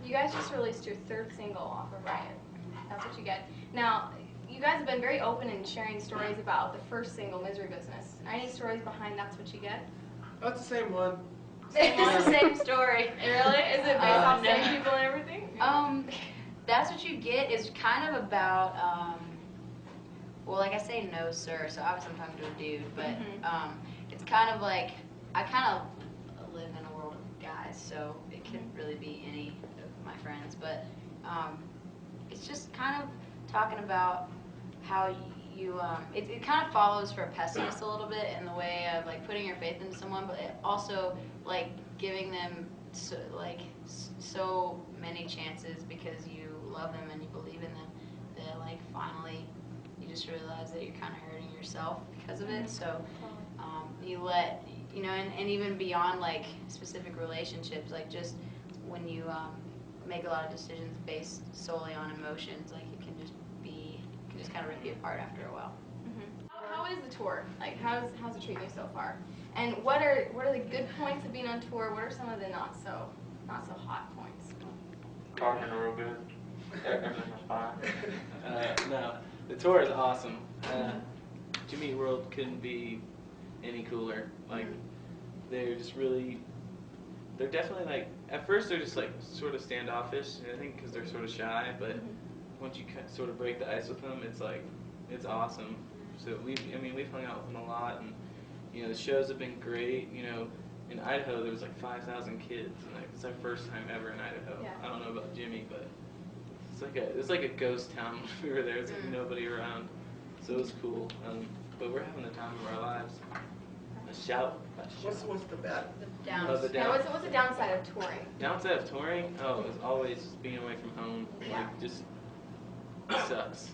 You guys just released your 3rd single off of Riot. That's what you get. Now, you guys have been very open in sharing stories about the first single, Misery Business. Any stories behind That's What You Get? Oh, it's the same one. It's the same story. Really? Is it based off same people and everything? That's What You Get is kind of about, well, like I say, no sir, so obviously I'm talking to a dude, but it's kind of like, I kind of live in a world of guys, so it could really be any of my friends, but it's just kind of talking about how you, it kind of follows for a pessimist a little bit in the way of like putting your faith into someone, but it also like giving them so many chances because you love them and you believe in them that like finally you just realize that you're kind of hurting yourself because of it. So you let, you know, and even beyond like specific relationships, like just when you make a lot of decisions based solely on emotions, like it can just kind of rip you apart after a while. How is the tour? Like, how's it treating you so far? And what are the good points of being on tour? What are some of the not so hot points? Talking real good. Everything was fine. No, the tour is awesome. Jimmy Eat World couldn't be any cooler. Like, they're just really, they're definitely like, at first they're just like sort of standoffish, I think because they're sort of shy, but once you sort of break the ice with them, it's like, it's awesome. So we've hung out with them a lot, and you know, the shows have been great. You know, in Idaho there was like 5,000 kids, and like, it's our first time ever in Idaho. Yeah. I don't know about Jimmy, but it's like a ghost town when we were there. It's like nobody around, so it was cool. But we're having the time of our lives. A shout. What's the bad? What's the downside of touring? Downside of touring? Oh, is always being away from home. Yeah. Like, just sucks.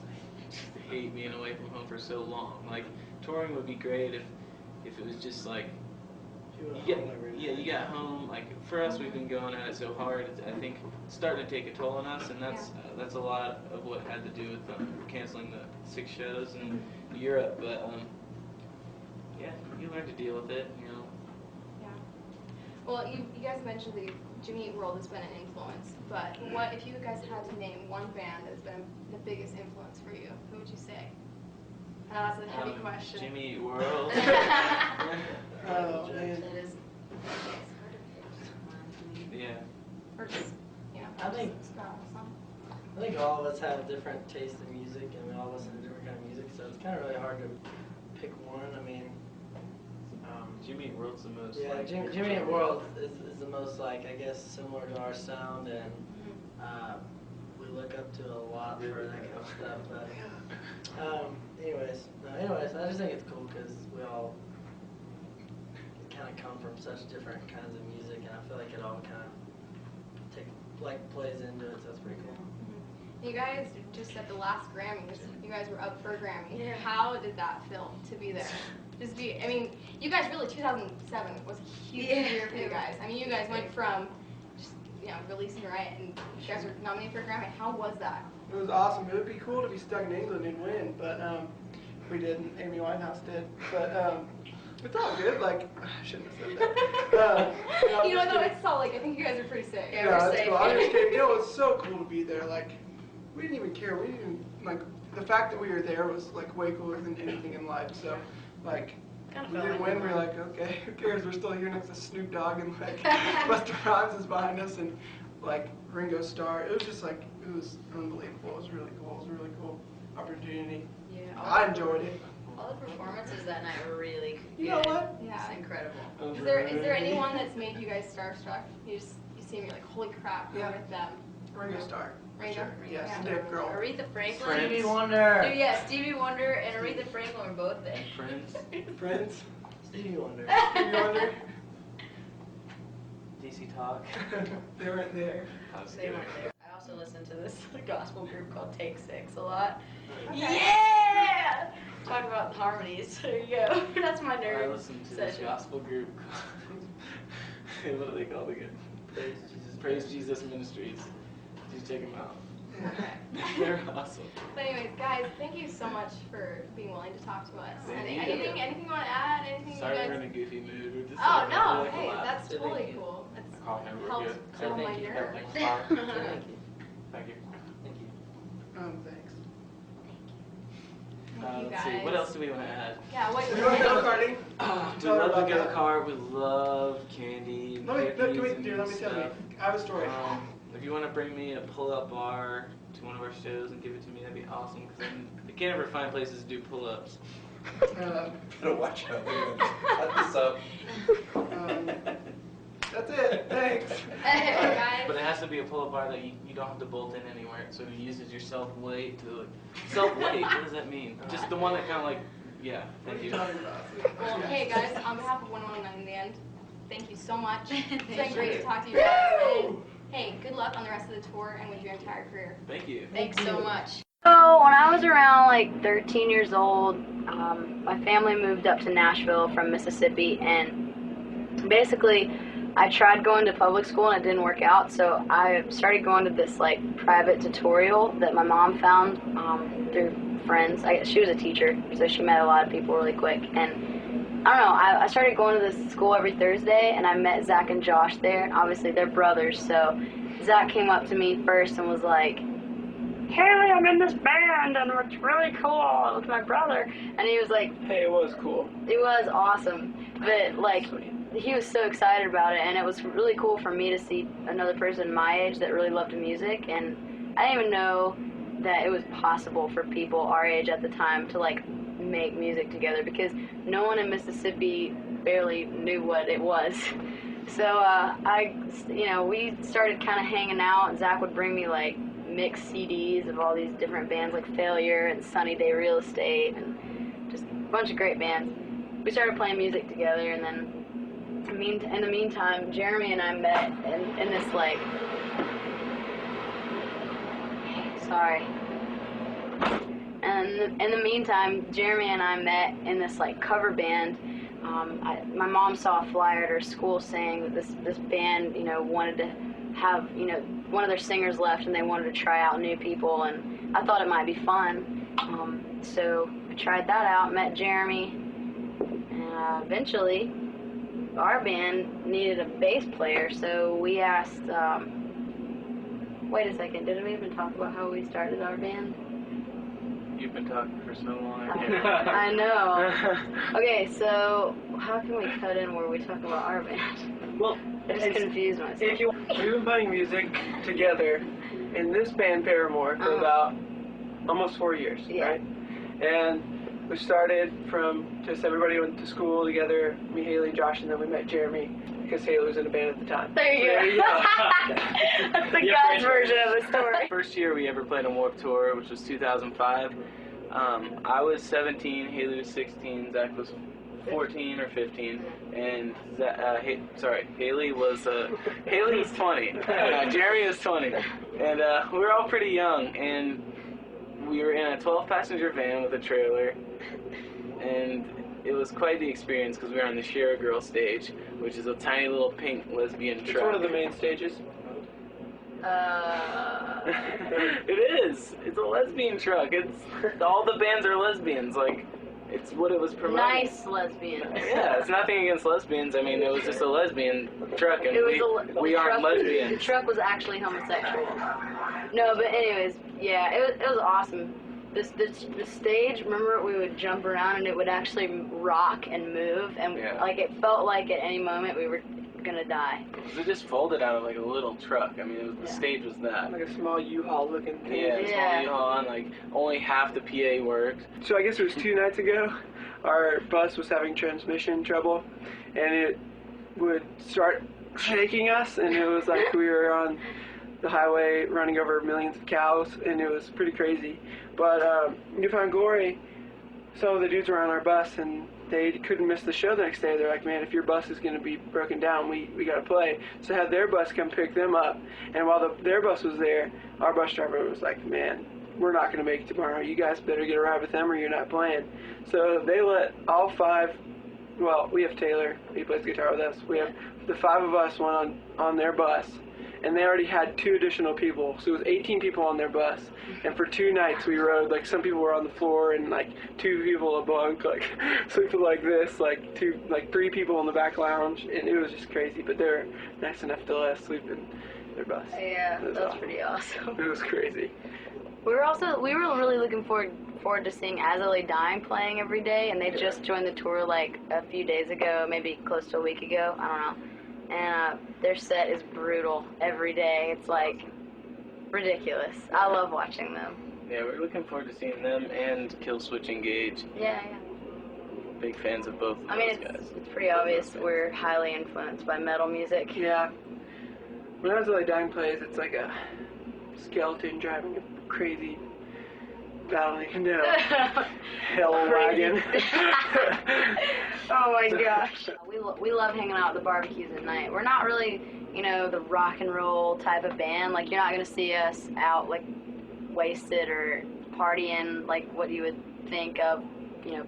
I hate being away from home for so long. Like, touring would be great if it was just like, you got home. Like, for us, we've been going at it so hard. I think it's starting to take a toll on us, and that's a lot of what had to do with canceling the 6 shows in Europe. But yeah, you learn to deal with it, you know. Yeah. Well, you guys mentioned the Jimmy Eat World has been an influence, but what if you guys had to name one band that's been the biggest influence for you? Who would you say? I know that's a heavy question. Jimmy Eat World. Oh, man. That is. Yeah. Or just, you know, I think something. I think all of us have different tastes in music, and we all listen to different kind of music, so it's kind of really hard to pick one. I mean, Jimmy Eat World's the most. yeah, like, Jimmy Eat World is the most, like, I guess, similar to our sound, and we look up to a lot for that kind of stuff. But anyways, I just think it's cool because we all kind of come from such different kinds of music, and I feel like it all kind of plays into it, so it's pretty cool. You guys just at the last Grammys, you guys were up for a Grammy. Yeah. How did that feel to be there? I mean, you guys really, 2007 was a huge year for you guys. I mean, you guys went from just, you know, releasing Riot, and you guys were nominated for a Grammy. How was that? It was awesome. It would be cool to be stuck in England and win, but we didn't. Amy Winehouse did. But it's all good. Like, I shouldn't have said that. You know, though, it's all like, I think you guys are pretty sick. Yeah, Yeah, we're it's safe. cool. I'm just kidding. You know, it's so cool to be there. Like, we didn't even care. We didn't even, like, the fact that we were there was, like, way cooler than anything in life. So, like, we didn't win. We were like, okay, who cares? We're still here next to Snoop Dogg, and, like, Busta Rhymes is behind us, and, like, Ringo Starr. It was just, like, it was unbelievable. It was really cool. It was a really cool opportunity. Yeah. I enjoyed it. All the performances that night were really good. You know what? Yeah. It's incredible. Is there anyone that's made you guys starstruck? You see them, you're like, holy crap, we're with them. Ringo Starr. Ringo? Sure. Yes, Yeah. Dave Grohl. Aretha Franklin. Stevie Wonder. Dude, yeah, Stevie Wonder and Aretha Franklin were both there. Friends. Friends. Stevie Wonder. Stevie Wonder. DC Talk. They weren't there. They weren't there. I also listened to this gospel group called Take 6 a lot. Okay. Yeah! Talk about harmonies. There you go. That's my I nerd listened to this session. gospel group. What are they called again? Praise Jesus Ministries. You check them out. Okay. They're awesome. But anyways, guys, thank you so much for being willing to talk to us. Thank you. Anything you want to add? Anything Sorry you we're guys? in a goofy mood. We're just Oh like, no! we like to Hey, laugh. that's totally cool. That's talking real Helps good. calm my Thank you. nerves. Thank you. Thank you. Thank you. Thanks. Thank you Let's see. What guys. else do we want to add? Yeah, what We want to go karting. We Tell her love the about go that. kart. We love candy. And Let me cookies and tell you. stuff. I have a story. If you want to bring me a pull-up bar to one of our shows and give it to me, that'd be awesome. Because I can't ever find places to do pull-ups. Better watch out. Cut this up. That's it. Thanks. Guys. But it has to be a pull-up bar that you don't have to bolt in anywhere. So it uses your self-weight to self-weight. What does that mean? Just the one that kind of like, yeah. What Thank are you you. talking about? Well, hey guys, on behalf of 119 in the end, thank you so much. It's been Thank great you. to talk to you guys. And hey, good luck on the rest of the tour and with your entire career. Thank you. Thanks so much. So when I was around like 13 years old, my family moved up to Nashville from Mississippi, and basically I tried going to public school and it didn't work out, so I started going to this like private tutorial that my mom found through friends. She was a teacher, so she met a lot of people really quick, and I don't know, I started going to this school every Thursday, and I met Zach and Josh there, and obviously they're brothers, so Zach came up to me first and was like, Hayley, I'm in this band and it's really cool with my brother. And he was like, Hey, it was cool. it was awesome. But like, he was so excited about it, and it was really cool for me to see another person my age that really loved music. And I didn't even know that it was possible for people our age at the time to like make music together, because no one in Mississippi barely knew what it was. So we started kind of hanging out, and Zach would bring me like mixed CDs of all these different bands like Failure and Sunny Day Real Estate and just a bunch of great bands. We started playing music together, and then in the meantime, Jeremy and I met in this like, sorry. And in the meantime, Jeremy and I met in this like cover band. My mom saw a flyer at her school saying that this band, wanted to have, one of their singers left, and they wanted to try out new people, and I thought it might be fun. So I tried that out, met Jeremy, and eventually our band needed a bass player, so we asked, wait a second, did we even talk about how we started our band? You've been talking for so long. I know. Okay, so how can we cut in where we talk about our band? Well, I just confused myself. we've been playing music together in this band Paramore for about almost 4 years, Yeah. right? And we started from just everybody went to school together, me, Hayley, Josh, and then we met Jeremy because Hayley was in a band at the time. There you go. That's the guy's version of the story. First year we ever played on Warped Tour, which was 2005. I was 17, Hayley was 16, Zach was 14 or 15, and Hayley was 20, Jeremy was 20, and we were all pretty young, and we were in a 12-passenger van with a trailer, and it was quite the experience because we were on the Share a Girl stage, which is a tiny little pink lesbian truck. It's one of the main stages. It is. It's a lesbian truck. It's all the bands are lesbians. Like, it's what it was promoting. Nice lesbians. Yeah, it's nothing against lesbians. I mean, it was just a lesbian truck, and we the aren't truck, lesbians. The truck was actually homosexual. No, but anyways, yeah, it was awesome. The stage, remember, we would jump around and it would actually rock and move, and like it felt like at any moment we were gonna die. It just folded out of like a little truck. I mean, the stage was that. Like a small U-Haul looking thing. Yeah, small U-Haul, and like only half the PA worked. So I guess it was 2 nights ago, our bus was having transmission trouble, and it would start shaking us, and it was like we were on the highway running over millions of cows, and it was pretty crazy. But Newfound Glory, some of the dudes were on our bus, and they couldn't miss the show the next day. They're like, man, if your bus is going to be broken down, we got to play. So I had their bus come pick them up, and while their bus was there, our bus driver was like, man, we're not going to make it tomorrow. You guys better get a ride with them or you're not playing. So they let all 5, well, we have Taylor, he plays guitar with us. We have the 5 of us went on their bus, and they already had 2 additional people, so it was 18 people on their bus. And for 2 nights we rode, like some people were on the floor and like 2 people a bunk, like sleeping like this, like 3 people in the back lounge, and it was just crazy. But they're nice enough to let us sleep in their bus. Yeah, It was that's awesome. pretty awesome. It was crazy. We were really looking forward to seeing As I Lay Dying playing every day, and they just joined the tour like a few days ago, maybe close to a week ago. I don't know. And their set is brutal every day. It's like ridiculous. I love watching them. Yeah, we're looking forward to seeing them and Killswitch Engage. Yeah. Big fans of both of I mean, those guys. it's pretty obvious we're highly influenced by metal music. Yeah. When As I Lay Dying plays, it's like a skeleton driving a crazy, hell wagon. Oh my gosh. We love hanging out at the barbecues at night. We're not really, the rock and roll type of band. Like, you're not going to see us out, like, wasted or partying like what you would think of,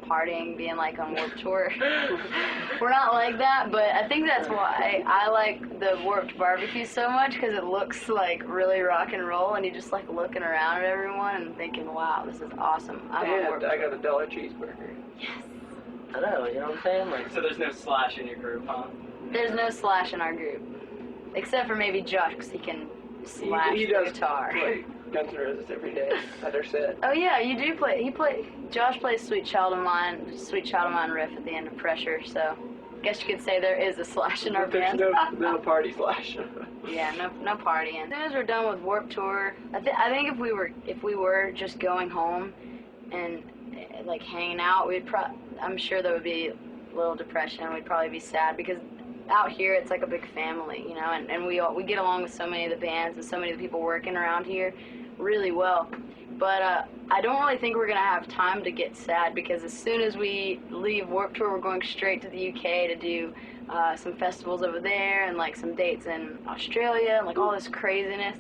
partying being like on Warped Tour. We're not like that, but I think that's why I like the Warped barbecue so much, because it looks like really rock and roll, and you're just like looking around at everyone and thinking, wow, this is awesome. And I got a $1 cheeseburger. Yes. I know, you know what I'm saying? Like, So there's no Slash in your group, huh? There's no Slash in our group, except for maybe Josh, because he can slash He the does guitar. play Guns N' Roses every day at our set. Oh yeah, you do play. Josh plays Sweet Child of Mine riff at the end of Pressure. So, guess you could say there is a Slash in our There's band. no party Slash. Yeah, no partying. As soon as we're done with Warped Tour, I think if we were just going home and like hanging out, I'm sure there would be a little depression. We'd probably be sad, because out here it's like a big family, and we get along with so many of the bands and so many of the people working around here really well. But I don't really think we're gonna have time to get sad, because as soon as we leave Warped Tour, we're going straight to the UK to do some festivals over there and like some dates in Australia and like all this craziness.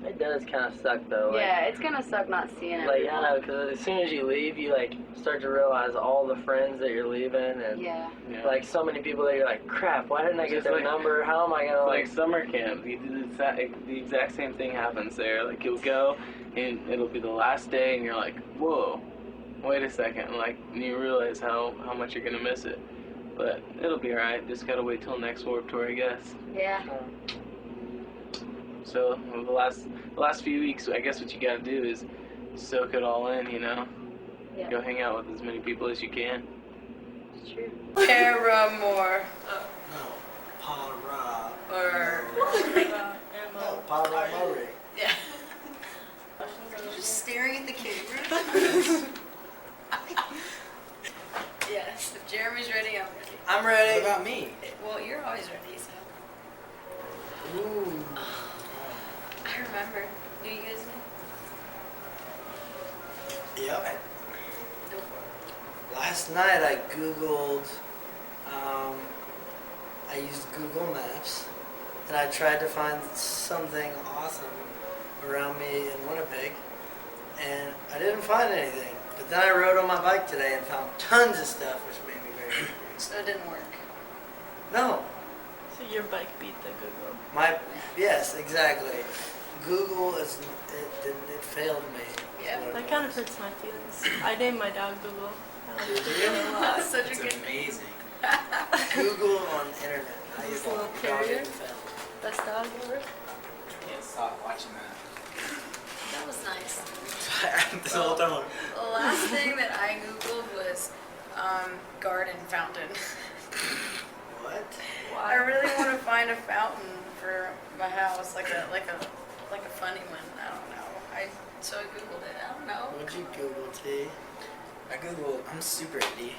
it does kind of suck though. Like, Yeah, it's gonna suck not seeing it. Like, I know, because as soon as you leave, you like start to realize all the friends that you're leaving, and Yeah. like so many people that you're like, crap, why didn't I get Just their like- number? How am I gonna Like summer camp, the exact same thing happens there. Like, you'll go and it'll be the last day, and you're like, whoa, wait a second, and you realize how much you're gonna miss it. But it'll be alright. Just gotta wait till next Warped Tour, I guess. Yeah. So the last few weeks, I guess what you gotta do is soak it all in. Yeah. Go hang out with as many people as you can. It's true. Paramore. No, Para. Or. No, Paramore. Yeah. You're just staring at the camera. Yes. If Jeremy's ready, I'm ready. I'm ready. What about me? Well, you're always ready, so. Ooh. I remember. Do you guys know? Yep. Go for it. Last night I Googled, I used Google Maps, and I tried to find something awesome around me in Winnipeg, and I didn't find anything. But then I rode on my bike today and found tons of stuff, which made me very angry. So it didn't work. No, So your bike beat the Google. yes, exactly. Google it failed me. Yeah. That kind of hurts my feelings. I named my dog Google. I like Google a lot. That's such a good amazing. Google on the internet. Now This you little dog terrier? didn't fail. Best dog ever. Can't stop watching that. That was nice. This whole time. The last thing that I googled was garden fountain. What? I really want to find a fountain for my house, like a funny one. I don't know. So I googled it. I don't know. What'd you Google, T? I googled. I'm super indie,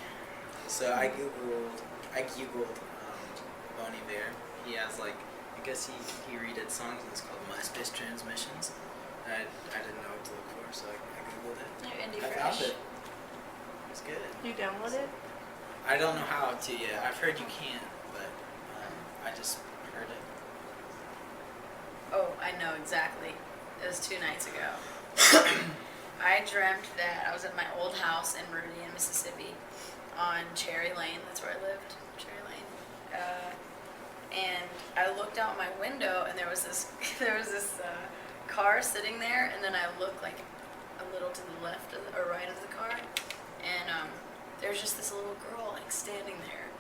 so I googled Bon Iver. He has I guess he redid songs, and it's called MySpace Transmissions. And I didn't know what to look for, so I googled it. You're indie I found fresh. it. It's good. You download it? I don't know how to yet. I've heard you can, but I just heard it. Oh, I know exactly. It was 2 nights ago. I dreamt that I was at my old house in Meridian, Mississippi, on Cherry Lane. That's where I lived, Cherry Lane. And I looked out my window, and there was this car sitting there, and then I looked like a little to the left or right of the car, and there was just this little girl like standing there,